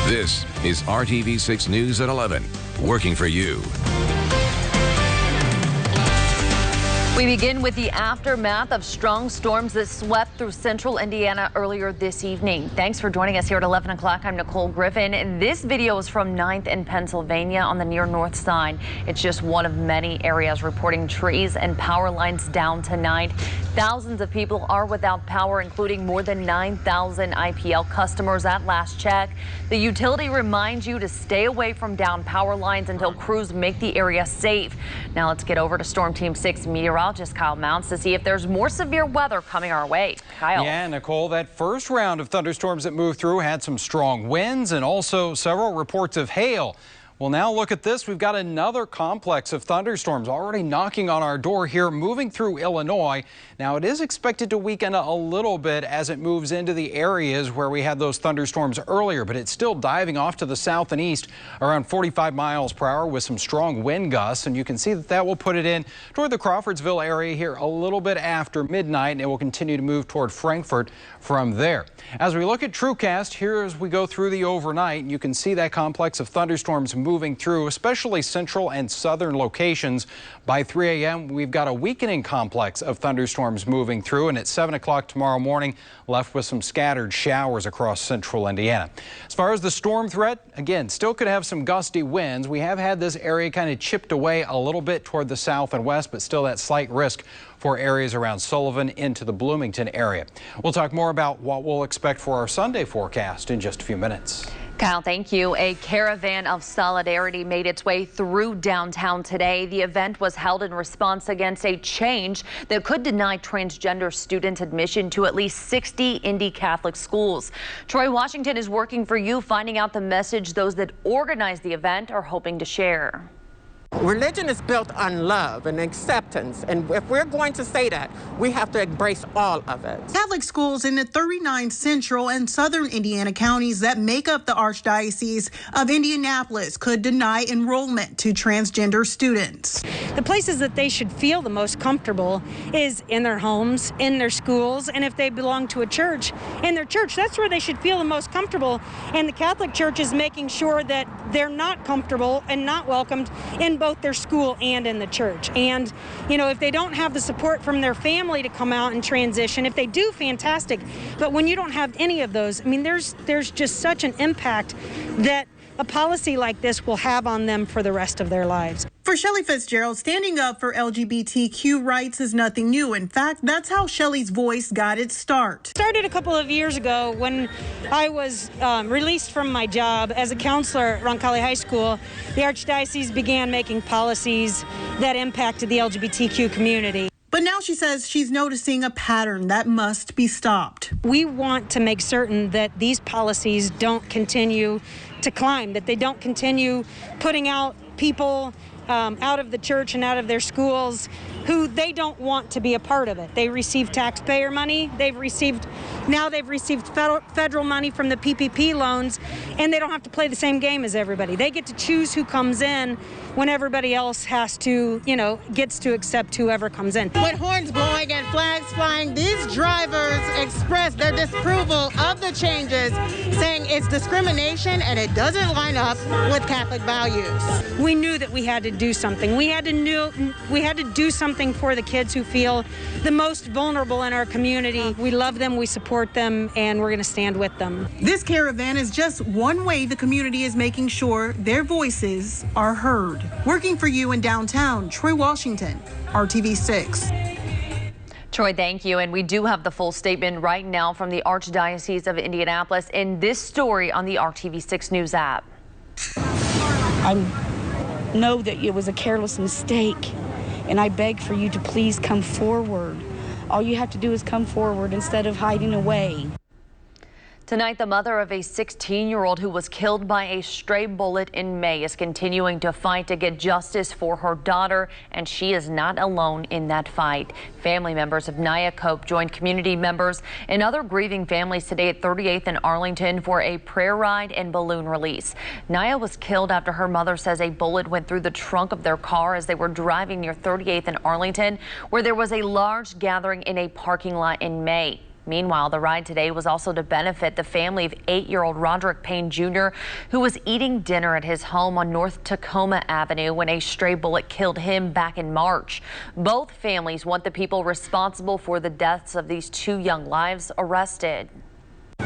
This is RTV6 News at 11, working for you. We begin with the aftermath of strong storms that swept through central Indiana earlier this evening. Thanks for joining us here at 11 o'clock. I'm Nicole Griffin, and this video is from 9th in Pennsylvania on the near north side. It's just one of many areas reporting trees and power lines down tonight. Thousands of people are without power, including more than 9,000 IPL customers at last check. The utility reminds you to stay away from down power lines until crews make the area safe. Now let's get over to Storm Team 6 meteorologist Kyle Mounts to see if there's more severe weather coming our way. Kyle. Yeah, Nicole, that first round of thunderstorms that moved through had some strong winds and also several reports of hail. Well, now look at this. We've got another complex of thunderstorms already knocking on our door here, moving through Illinois. Now, it is expected to weaken a little bit as it moves into the areas where we had those thunderstorms earlier, but it's still diving off to the south and east around 45 miles per hour with some strong wind gusts. And you can see that will put it in toward the Crawfordsville area here a little bit after midnight, and it will continue to move toward Frankfort from there. As we look at TrueCast here as we go through the overnight, you can see that complex of thunderstorms moving through, especially central and southern locations. By 3 a.m., we've got a weakening complex of thunderstorms moving through, and at 7 o'clock tomorrow morning, left with some scattered showers across central Indiana. As far as the storm threat, again, still could have some gusty winds. We have had this area kind of chipped away a little bit toward the south and west, but still that slight risk for areas around Sullivan into the Bloomington area. We'll talk more about what we'll expect for our Sunday forecast in just a few minutes. Kyle, thank you. A caravan of solidarity made its way through downtown today. The event was held in response against a change that could deny transgender students admission to at least 60 Indy Catholic schools. Troy Washington is working for you, finding out the message those that organized the event are hoping to share. Religion is built on love and acceptance, and if we're going to say that, we have to embrace all of it. Catholic schools in the 39 central and southern Indiana counties that make up the Archdiocese of Indianapolis could deny enrollment to transgender students. The places that they should feel the most comfortable is in their homes, in their schools, and if they belong to a church, in their church. That's where they should feel the most comfortable, and the Catholic Church is making sure that they're not comfortable and not welcomed in both their school and in the church. And, you know, if they don't have the support from their family to come out and transition, if they do, fantastic. But when you don't have any of those, I mean, there's just such an impact that a policy like this will have on them for the rest of their lives. For Shelley Fitzgerald, standing up for LGBTQ rights is nothing new. In fact, that's how Shelley's voice got its start. Started a couple of years ago when I was released from my job as a counselor at Roncalli High School. The Archdiocese began making policies that impacted the LGBTQ community. But now she says she's noticing a pattern that must be stopped. We want to make certain that these policies don't continue to climb, that they don't continue putting out people out of the church and out of their schools who they don't want to be a part of it. They receive taxpayer money. Now they've received federal money from the PPP loans, and they don't have to play the same game as everybody. They get to choose who comes in when everybody else has to, gets to accept whoever comes in. With horns blowing and flags flying, these drivers express their disapproval of the changes, saying it's discrimination and it doesn't line up with Catholic values. We knew that we had to do something. We had to do something for the kids who feel the most vulnerable in our community. We love them, we support them, and we're going to stand with them. This caravan is just one way the community is making sure their voices are heard. Working for you in downtown, Troy Washington, RTV6. Troy, thank you. And we do have the full statement right now from the Archdiocese of Indianapolis in this story on the RTV6 News app. I know that it was a careless mistake, and I beg for you to please come forward. All you have to do is come forward instead of hiding away. Tonight, the mother of a 16-year-old who was killed by a stray bullet in May is continuing to fight to get justice for her daughter, and she is not alone in that fight. Family members of Naya Cope joined community members and other grieving families today at 38th and Arlington for a prayer ride and balloon release. Naya was killed after her mother says a bullet went through the trunk of their car as they were driving near 38th and Arlington, where there was a large gathering in a parking lot in May. Meanwhile, the ride today was also to benefit the family of 8-year-old Roderick Payne Jr., who was eating dinner at his home on North Tacoma Avenue when a stray bullet killed him back in March. Both families want the people responsible for the deaths of these 2 young lives arrested.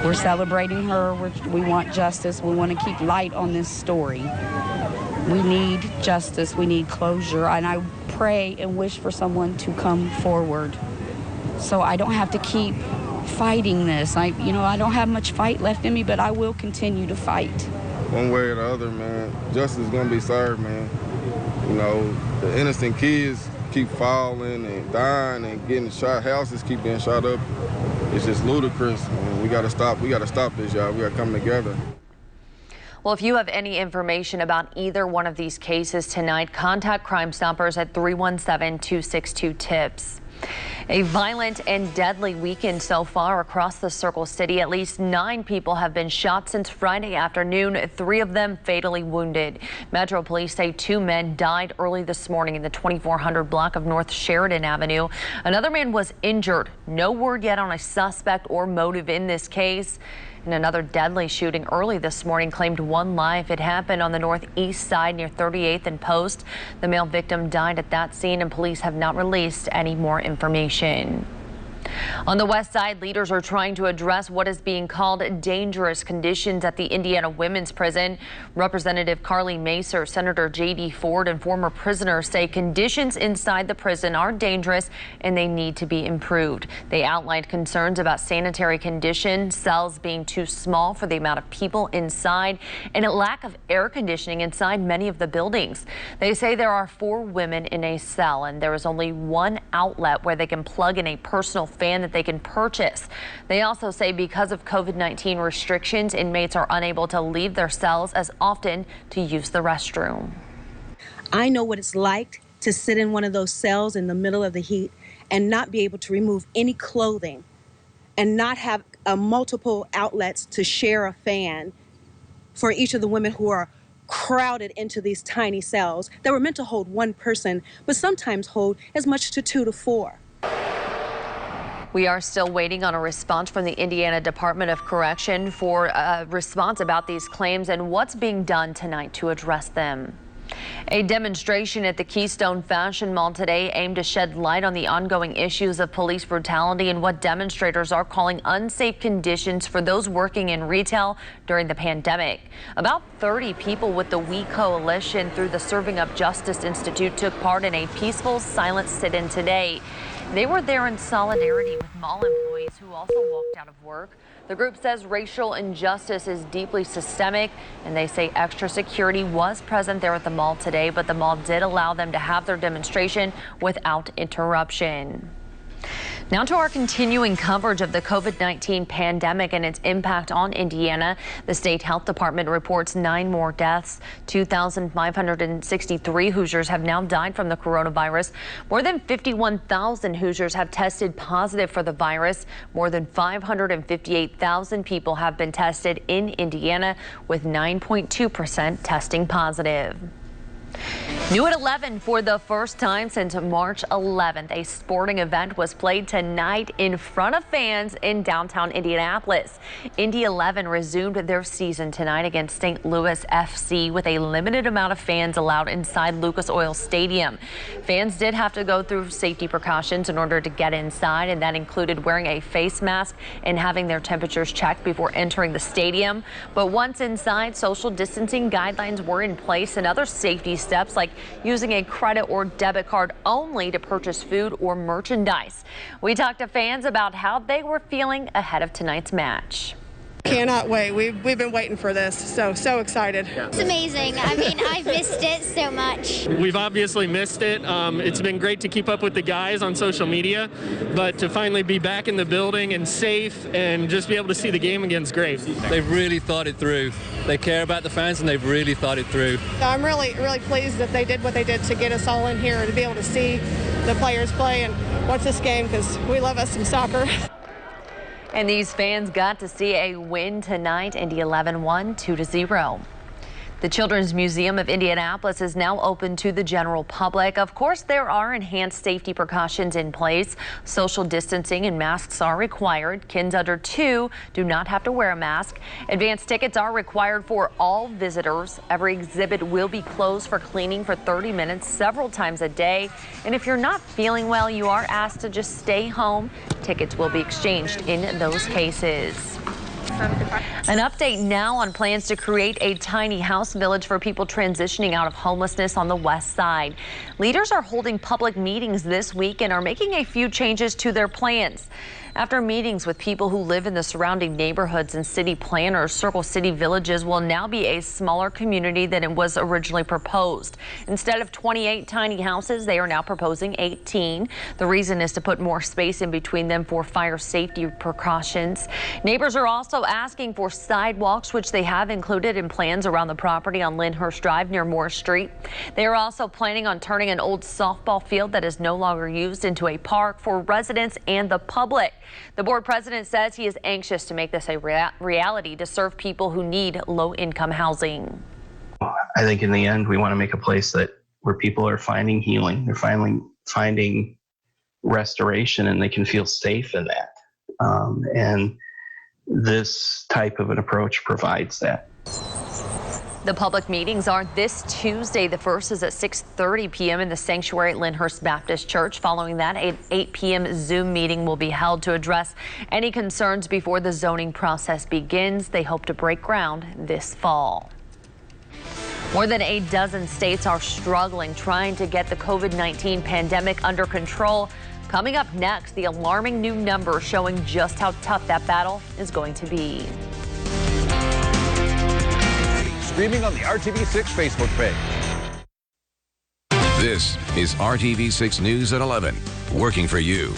We're celebrating her. We want justice. We want to keep light on this story. We need justice. We need closure. And I pray and wish for someone to come forward so I don't have to keep fighting this. I don't have much fight left in me, but I will continue to fight. One way or the other, man, justice is going to be served, man. You know, the innocent kids keep falling and dying and getting shot. Houses keep being shot up. It's just ludicrous, man. We got to stop this, y'all. We got to come together. Well, if you have any information about either one of these cases tonight, contact Crime Stoppers at 317-262-TIPS. A violent and deadly weekend so far across the Circle City. At least 9 people have been shot since Friday afternoon, 3 of them fatally wounded. Metro Police say 2 men died early this morning in the 2400 block of North Sheridan Avenue. Another man was injured. No word yet on a suspect or motive in this case. And another deadly shooting early this morning claimed 1 life. It happened on the northeast side near 38th and Post. The male victim died at that scene, and police have not released any more information. On the west side, leaders are trying to address what is being called dangerous conditions at the Indiana Women's Prison. Representative Carly Macer, Senator J.D. Ford, and former prisoners say conditions inside the prison are dangerous and they need to be improved. They outlined concerns about sanitary conditions, cells being too small for the amount of people inside, and a lack of air conditioning inside many of the buildings. They say there are 4 women in a cell and there is only 1 outlet where they can plug in a personal fan that they can purchase. They also say because of COVID-19 restrictions, inmates are unable to leave their cells as often to use the restroom. I know what it's like to sit in one of those cells in the middle of the heat and not be able to remove any clothing and not have multiple outlets to share a fan for each of the women who are crowded into these tiny cells that were meant to hold 1 person, but sometimes hold as much to 2 to 4. We are still waiting on a response from the Indiana Department of Correction for a response about these claims and what's being done tonight to address them. A demonstration at the Keystone Fashion Mall today aimed to shed light on the ongoing issues of police brutality and what demonstrators are calling unsafe conditions for those working in retail during the pandemic. About 30 people with the We Coalition through the Serving Up Justice Institute took part in a peaceful, silent sit-in today. They were there in solidarity with mall employees who also walked out of work. The group says racial injustice is deeply systemic, and they say extra security was present there at the mall today, but the mall did allow them to have their demonstration without interruption. Now to our continuing coverage of the COVID-19 pandemic and its impact on Indiana. The state health department reports 9 more deaths. 2,563 Hoosiers have now died from the coronavirus. More than 51,000 Hoosiers have tested positive for the virus. More than 558,000 people have been tested in Indiana, with 9.2% testing positive. New at 11 for the first time since March 11th, a sporting event was played tonight in front of fans in downtown Indianapolis. Indy 11 resumed their season tonight against St. Louis FC with a limited amount of fans allowed inside Lucas Oil Stadium. Fans did have to go through safety precautions in order to get inside, and that included wearing a face mask and having their temperatures checked before entering the stadium. But once inside, social distancing guidelines were in place and other safety steps like using a credit or debit card only to purchase food or merchandise. We talked to fans about how they were feeling ahead of tonight's match. Cannot wait. We've been waiting for this, so excited. It's amazing. I mean, I've missed it so much. We've obviously missed it. It's been great to keep up with the guys on social media, but to finally be back in the building and safe and just be able to see the game again is great. They've really thought it through. They care about the fans and they've really thought it through. I'm really pleased that they did what they did to get us all in here to be able to see the players play and watch this game, because we love us some soccer. And these fans got to see a win tonight. Indy 11 won 2-0. The Children's Museum of Indianapolis is now open to the general public. Of course, there are enhanced safety precautions in place. Social distancing and masks are required. Kids under 2 do not have to wear a mask. Advance tickets are required for all visitors. Every exhibit will be closed for cleaning for 30 minutes several times a day. And if you're not feeling well, you are asked to just stay home. Tickets will be exchanged in those cases. An update now on plans to create a tiny house village for people transitioning out of homelessness on the west side. Leaders are holding public meetings this week and are making a few changes to their plans. After meetings with people who live in the surrounding neighborhoods and city planners, Circle City Villages will now be a smaller community than it was originally proposed. Instead of 28 tiny houses, they are now proposing 18. The reason is to put more space in between them for fire safety precautions. Neighbors are also asking for sidewalks, which they have included in plans around the property on Lyndhurst Drive near Moore Street. They are also planning on turning an old softball field that is no longer used into a park for residents and the public. The board president says he is anxious to make this a reality to serve people who need low-income housing. I think in the end, we want to make a place where people are finding healing. They're finding restoration, and they can feel safe in that. And this type of an approach provides that. The public meetings are this Tuesday. The first is at 6:30 p.m. in the sanctuary at Lyndhurst Baptist Church. Following that, an 8 p.m. Zoom meeting will be held to address any concerns before the zoning process begins. They hope to break ground this fall. More than a dozen states are struggling trying to get the COVID-19 pandemic under control. Coming up next, the alarming new number showing just how tough that battle is going to be. Streaming on the RTV6 Facebook page. This is RTV6 News at 11, working for you.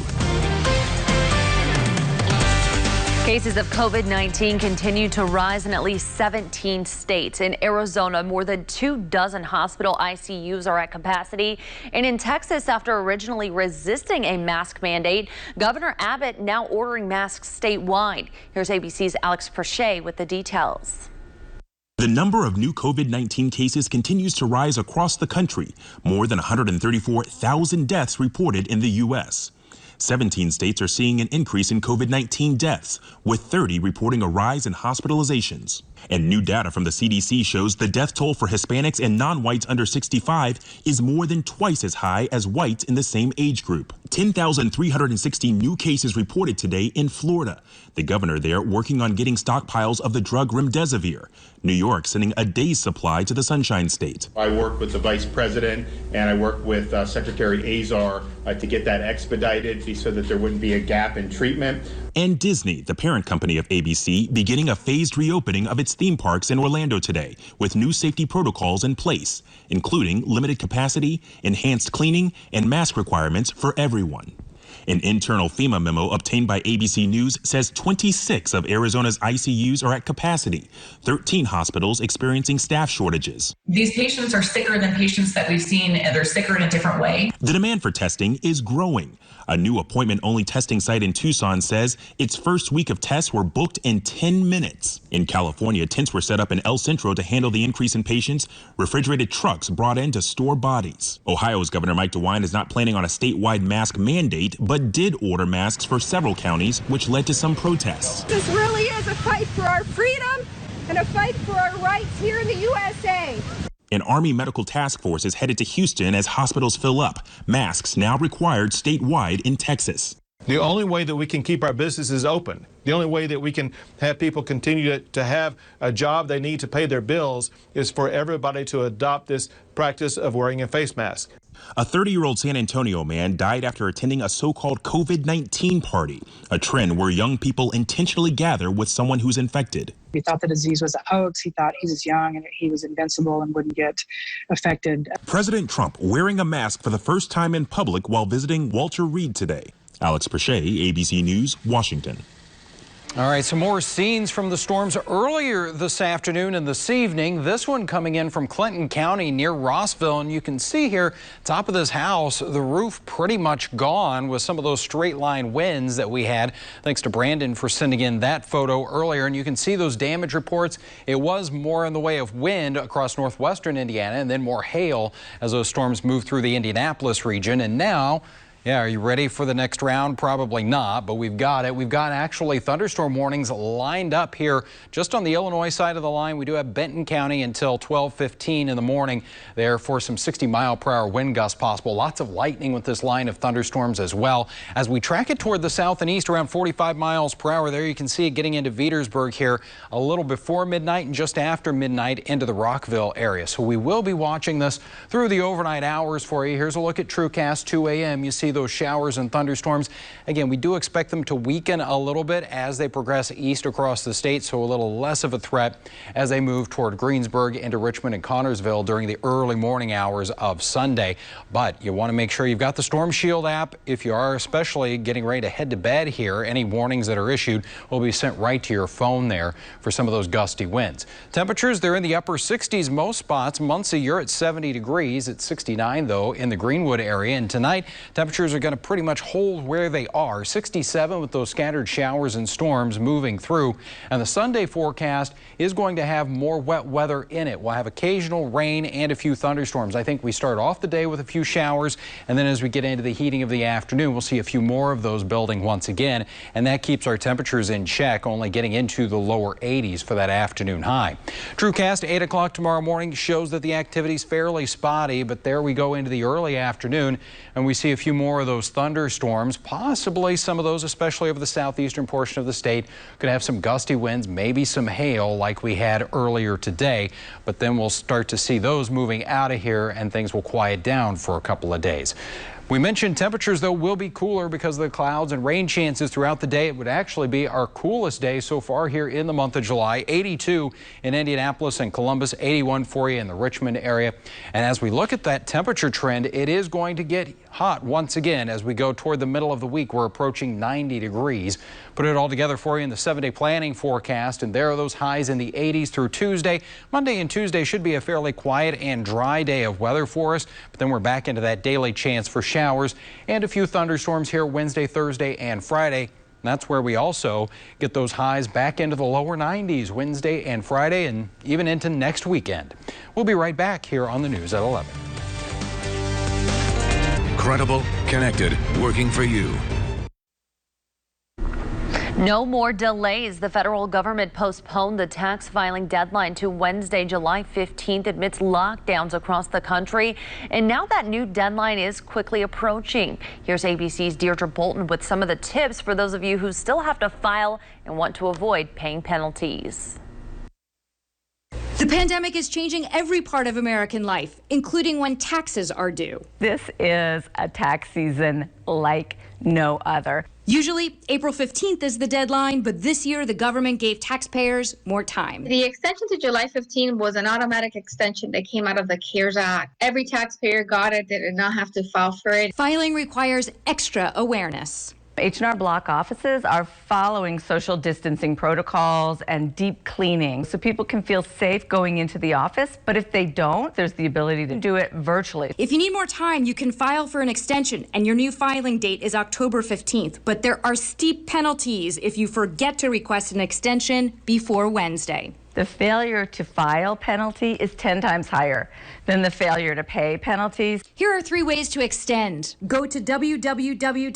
Cases of COVID-19 continue to rise in at least 17 states. In Arizona, more than 24 hospital ICUs are at capacity. And in Texas, after originally resisting a mask mandate, Governor Abbott now ordering masks statewide. Here's ABC's Alex Perche with the details. The number of new COVID-19 cases continues to rise across the country. More than 134,000 deaths reported in the U.S. 17 states are seeing an increase in COVID-19 deaths, with 30 reporting a rise in hospitalizations. And new data from the CDC shows the death toll for Hispanics and non-whites under 65 is more than twice as high as whites in the same age group. 10,360 new cases reported today in Florida. The governor there working on getting stockpiles of the drug remdesivir. New York sending a day's supply to the Sunshine State. I work with the vice president and I work with Secretary Azar to get that expedited so that there wouldn't be a gap in treatment. And Disney, the parent company of ABC, beginning a phased reopening of its theme parks in Orlando today with new safety protocols in place, including limited capacity, enhanced cleaning, and mask requirements for everyone. An internal FEMA memo obtained by ABC News says 26 of Arizona's ICUs are at capacity, 13 hospitals experiencing staff shortages. These patients are sicker than patients that we've seen, and they're sicker in a different way. The demand for testing is growing. A new appointment-only testing site in Tucson says its first week of tests were booked in 10 minutes. In California, tents were set up in El Centro to handle the increase in patients. Refrigerated trucks brought in to store bodies. Ohio's Governor Mike DeWine is not planning on a statewide mask mandate, but did order masks for several counties, which led to some protests. This really is a fight for our freedom and a fight for our rights here in the USA. An Army medical task force is headed to Houston as hospitals fill up. Masks now required statewide in Texas. The only way that we can keep our businesses open, the only way that we can have people continue to have a job they need to pay their bills is for everybody to adopt this practice of wearing a face mask. A 30-year-old San Antonio man died after attending a so-called COVID-19 party, a trend where young people intentionally gather with someone who's infected. He thought the disease was a hoax. He thought he was young and he was invincible and wouldn't get affected. President Trump wearing a mask for the first time in public while visiting Walter Reed today. Alex Perche, ABC News, Washington. All right, some more scenes from the storms earlier this afternoon and this evening. This one coming in from Clinton County near Rossville. And you can see here, top of this house, the roof pretty much gone with some of those straight line winds that we had. Thanks to Brandon for sending in that photo earlier. And you can see those damage reports. It was more in the way of wind across northwestern Indiana and then more hail as those storms moved through the Indianapolis region. And now, yeah, are you ready for the next round? Probably not, but we've got it. We've got actually thunderstorm warnings lined up here just on the Illinois side of the line. We do have Benton County until 12:15 in the morning there for some 60-mile-per-hour wind gusts possible. Lots of lightning with this line of thunderstorms as well. As we track it toward the south and east around 45 miles per hour, there you can see it getting into Vetersburg here a little before midnight and just after midnight into the Rockville area. So we will be watching this through the overnight hours for you. Here's a look at TrueCast 2 a.m. You see those showers and thunderstorms. Again, we do expect them to weaken a little bit as they progress east across the state, so a little less of a threat as they move toward Greensburg into Richmond and Connorsville during the early morning hours of Sunday. But you want to make sure you've got the Storm Shield app if you are especially getting ready to head to bed here. Any warnings that are issued will be sent right to your phone there for some of those gusty winds. Temperatures, they're in the upper 60s most spots. Muncie, you're at 70 degrees. It's 69 though in the Greenwood area, and tonight temperatures are going to pretty much hold where they are. 67 with those scattered showers and storms moving through. And the Sunday forecast is going to have more wet weather in it. We'll have occasional rain and a few thunderstorms. I think we start off the day with a few showers, and then as we get into the heating of the afternoon, we'll see a few more of those building once again, and that keeps our temperatures in check, only getting into the lower 80s for that afternoon high. TrueCast 8 o'clock tomorrow morning shows that the activity is fairly spotty, but there we go into the early afternoon, and we see a few more of those thunderstorms, possibly some of those, especially over the southeastern portion of the state, could have some gusty winds, maybe some hail like we had earlier today, but then we'll start to see those moving out of here and things will quiet down for a couple of days. We mentioned temperatures, though, will be cooler because of the clouds and rain chances throughout the day. It would actually be our coolest day so far here in the month of July. 82 in Indianapolis and Columbus, 81 for you in the Richmond area. And as we look at that temperature trend, it is going to get hot once again as we go toward the middle of the week. We're approaching 90 degrees. Put it all together for you in the 7-day planning forecast, and there are those highs in the 80s through Tuesday. Monday and Tuesday should be a fairly quiet and dry day of weather for us, but then we're back into that daily chance for showers and a few thunderstorms here Wednesday, Thursday, and Friday. And that's where we also get those highs back into the lower 90s Wednesday and Friday and even into next weekend. We'll be right back here on the news at 11. Credible, connected, working for you. No more delays. The federal government postponed the tax filing deadline to Wednesday, July 15th amidst lockdowns across the country. And now that new deadline is quickly approaching. Here's ABC's Deirdre Bolton with some of the tips for those of you who still have to file and want to avoid paying penalties. The pandemic is changing every part of American life, including when taxes are due. This is a tax season like no other. Usually, April 15th is the deadline, but this year the government gave taxpayers more time. The extension to July 15 was an automatic extension that came out of the CARES Act. Every taxpayer got it. They did not have to file for it. Filing requires extra awareness. H&R Block offices are following social distancing protocols and deep cleaning so people can feel safe going into the office. But if they don't, there's the ability to do it virtually. If you need more time, you can file for an extension, and your new filing date is October 15th. But there are steep penalties if you forget to request an extension before Wednesday. The failure to file penalty is 10 times higher than the failure to pay penalties. Here are 3 ways to extend. Go to www.irs.gov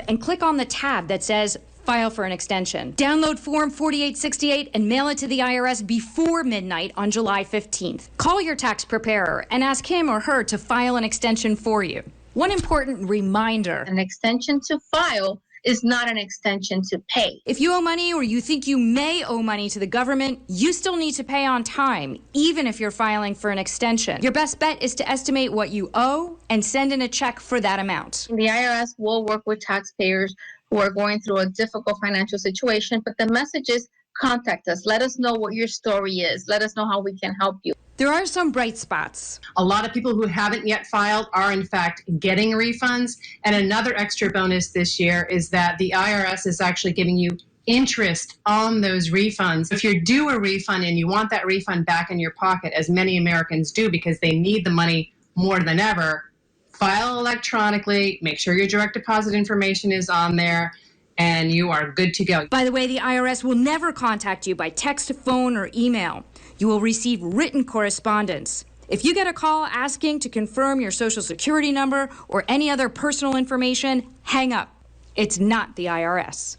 and click on the tab that says File for an extension. Download Form 4868 and mail it to the IRS before midnight on July 15th. Call your tax preparer and ask him or her to file an extension for you. One important reminder. An extension to file is not an extension to pay. If you owe money or you think you may owe money to the government, you still need to pay on time, even if you're filing for an extension. Your best bet is to estimate what you owe and send in a check for that amount. The IRS will work with taxpayers who are going through a difficult financial situation, but the message is contact us. Let us know what your story is. Let us know how we can help you. There are some bright spots. A lot of people who haven't yet filed are in fact getting refunds. And another extra bonus this year is that the IRS is actually giving you interest on those refunds. If you're due a refund and you want that refund back in your pocket, as many Americans do because they need the money more than ever, file electronically, make sure your direct deposit information is on there, and you are good to go. By the way, the IRS will never contact you by text, phone, or email. You will receive written correspondence. If you get a call asking to confirm your Social Security number or any other personal information, hang up. It's not the IRS.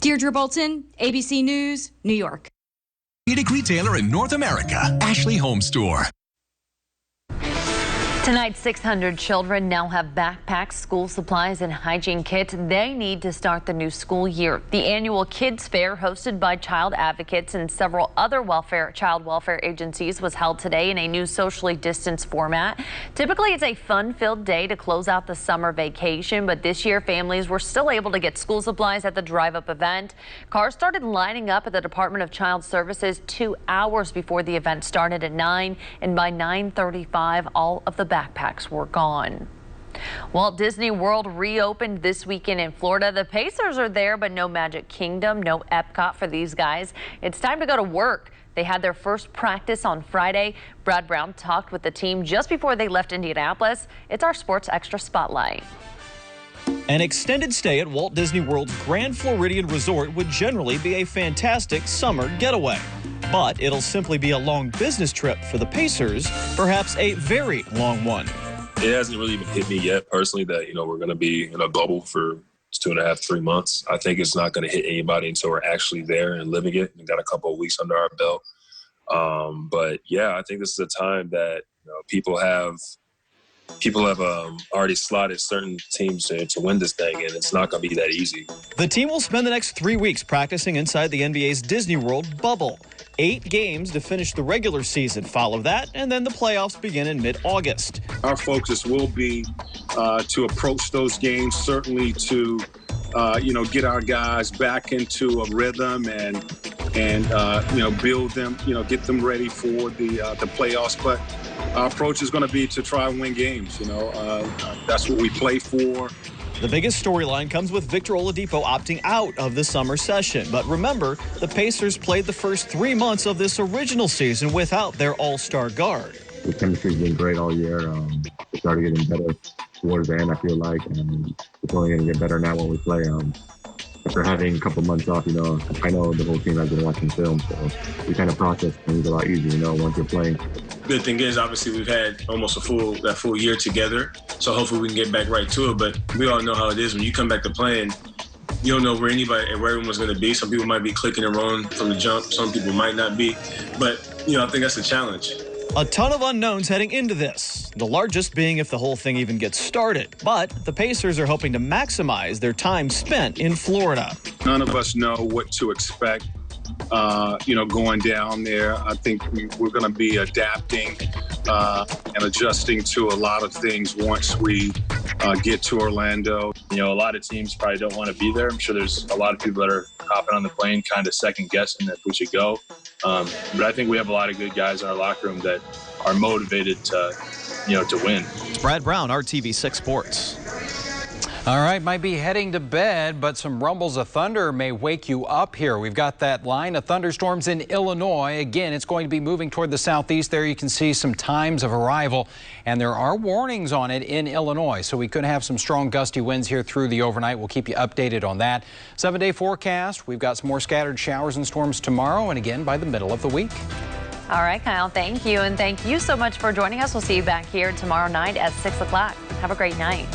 Deirdre Bolton, ABC News, New York. Orthopedic retailer in North America, Ashley Home Store. Tonight, 600 children now have backpacks, school supplies, and hygiene kits they need to start the new school year. The annual Kids Fair, hosted by child advocates and several other child welfare agencies, was held today in a new socially distanced format. Typically, it's a fun-filled day to close out the summer vacation, but this year, families were still able to get school supplies at the drive-up event. Cars started lining up at the Department of Child Services 2 hours before the event started at 9, and by 9:35, all of the backpacks were gone. Walt Disney World reopened this weekend in Florida. The Pacers are there, but no Magic Kingdom, no Epcot for these guys. It's time to go to work. They had their first practice on Friday. Brad Brown talked with the team just before they left Indianapolis. It's our Sports Extra Spotlight. An extended stay at Walt Disney World's Grand Floridian Resort would generally be a fantastic summer getaway. But it'll simply be a long business trip for the Pacers, perhaps a very long one. It hasn't really even hit me yet personally that, we're going to be in a bubble for 2.5, 3 months. I think it's not going to hit anybody until we're actually there and living it. We got a couple of weeks under our belt. But yeah, I think this is a time that people have already slotted certain teams to win this thing, and it's not going to be that easy. The team will spend the next 3 weeks practicing inside the NBA's Disney World bubble. 8 games to finish the regular season follow that, and then the playoffs begin in mid-August. Our focus will be to approach those games, certainly to get our guys back into a rhythm and build them, get them ready for the playoffs. But our approach is going to be to try and win games. That's what we play for. The biggest storyline comes with Victor Oladipo opting out of the summer session. But remember, the Pacers played the first 3 months of this original season without their all-star guard. The chemistry's been great all year. It started getting better towards the end, I feel like, and it's only going to get better now when we play. After having a couple months off, I know the whole team has been watching film, so we kind of process things a lot easier, once you're playing. Good thing is, obviously, we've had almost that full year together, so hopefully we can get back right to it. But we all know how it is when you come back to playing. You don't know where everyone's going to be. Some people might be clicking and rolling from the jump. Some people might not be. But, I think that's a challenge. A ton of unknowns heading into this, the largest being if the whole thing even gets started. But the Pacers are hoping to maximize their time spent in Florida. None of us know what to expect, going down there. I think we're going to be adapting and adjusting to a lot of things once we get to Orlando. A lot of teams probably don't want to be there. I'm sure there's a lot of people that are hopping on the plane kind of second guessing if we should go. But I think we have a lot of good guys in our locker room that are motivated to win. Brad Brown, RTV6 Sports. All right, might be heading to bed, but some rumbles of thunder may wake you up here. We've got that line of thunderstorms in Illinois. Again, it's going to be moving toward the southeast. There you can see some times of arrival, and there are warnings on it in Illinois. So we could have some strong gusty winds here through the overnight. We'll keep you updated on that. 7-day forecast. We've got some more scattered showers and storms tomorrow, and again by the middle of the week. All right, Kyle, thank you. And thank you so much for joining us. We'll see you back here tomorrow night at 6 o'clock. Have a great night.